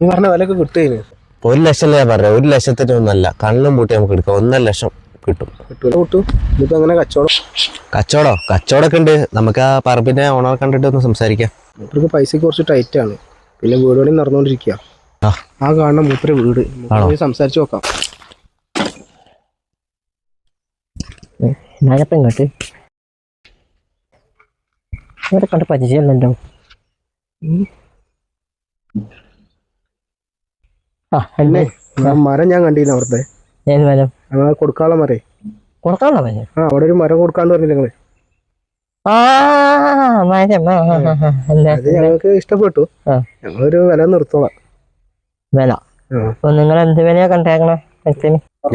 നീ പറഞ്ഞ വിലയൊക്കെ കിട്ടുകയാണ്. 1 ലക്ഷം ഞാൻ പറയാം. 1 ലക്ഷത്തിന് ഒന്നല്ല, കണ്ണും പൂട്ടി നമുക്ക് എടുക്കാം. 1.5 ലക്ഷം കിട്ടും. ഇതിപ്പോ അങ്ങനെ കച്ചവടമൊക്കെ ഉണ്ട്. നമുക്ക് ആ പറമ്പിന്റെ ഓണർ കണ്ടിട്ട് ഒന്ന് സംസാരിക്കാം. മൂപ്പർക്ക് പൈസക്ക് കുറച്ച് ടൈറ്റ് ആണ്. പിന്നെ വീട് പണി നടന്നുകൊണ്ടിരിക്കുക. ആ കാണുന്ന മൂപ്പര് വീട് സംസാരിച്ചു നോക്കാം. ഇങ്ങോട്ട് ഇവിടെ കണ്ട് പരിചയമല്ലോ. മരം ഞാൻ കണ്ടില്ല അവിടുത്തെ. ഏത് മരം? കൊടുക്കാനുള്ള മരേ. കൊടുക്കാനുള്ള മരം? അവിടെ ഒരു മരം കൊടുക്കാന്ന് പറഞ്ഞില്ല നിങ്ങള്. അത് ഞങ്ങൾക്ക് ഇഷ്ടപ്പെട്ടു. ഞങ്ങളൊരു വില നിർത്തോളാം. വില നിങ്ങൾ എന്ത് വിലയാ കണ്ടേക്കണേ?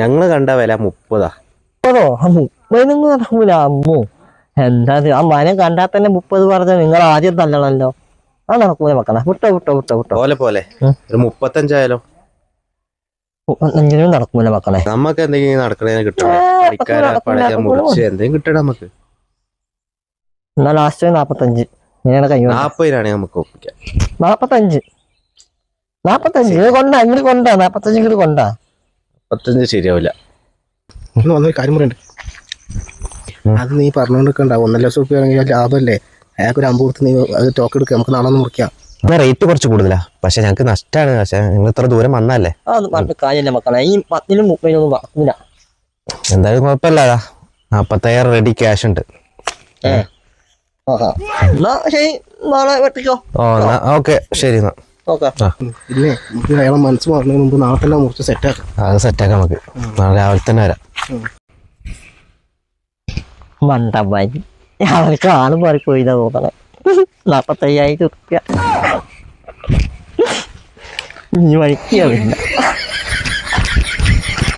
ഞങ്ങള് കണ്ട വില 30. 30 നടക്കൂല അമ്മു. എന്താ ആ മരം കണ്ടാൽ തന്നെ 30 പറഞ്ഞ നിങ്ങൾ ആദ്യം തല്ലണല്ലോ. അത് നടക്കൂല മക്കളെ. വിട്ടോ പോലെ ഒരു 35 ആയാലോ? 35 നടക്കൂല മക്കളെ. നമുക്ക് എന്തെങ്കിലും നടക്കണേ കിട്ടണം. എന്തെങ്കിലും കിട്ടണം നമുക്ക്. എന്നാ ലാസ്റ്റ് 45 ഇങ്ങനെ കൈ 40 നമുക്ക് ഒപ്പിക്കാം. 45 കൊണ്ടാ ഇങ്ങോട്ട് കൊണ്ടാ. 45 ഇങ്ങോട്ട് കൊണ്ടാ. 45 ശരിയാവില്ല. കാര്യം പറയണ്ട്. അത് നീ പറഞ്ഞോണ്ടിരിക്കണ്ട. 1 ലക്ഷം റുപ്യ ആണെങ്കിൽ ലാഭമല്ലേ? അയാൾക്ക് ഒരു 50 കൊടുത്ത് നീ അത് ടോക്ക് എടുക്കുക. നമുക്ക് നാളെ മുറിക്കാം. റേറ്റ് കുറച്ച് കൂടുതലാ, പക്ഷെ ഞങ്ങൾക്ക് നഷ്ടമാണ്. പക്ഷെ നിങ്ങൾ ഇത്ര ദൂരം വന്നല്ലേ. കാര്യമില്ല മക്കളെ. ഈ 10 30 നടക്കൂല. എന്തായാലും കുഴപ്പമില്ല. 45 റെഡി ക്യാഷ് ഉണ്ട്. ശരി, നാളെ വെട്ടിക്കോ. ഓക്കെ ശരി. പിന്നെ അയാളെ മനസ്സ് മാറുന്നതിന് മുമ്പ് നാളെ തന്നെ മുറിച്ച് സെറ്റാക്കാം. അത് സെറ്റാക്കാം നമുക്ക്. നാളെ രാവിലെ തന്നെ വരാം. മണ്ടമായി അവർക്ക് ആളും മാറിപ്പോയിതാ തോന്നണേ. 45,000 റുപ്യ ഇനി വഴിക്കാവില്ല.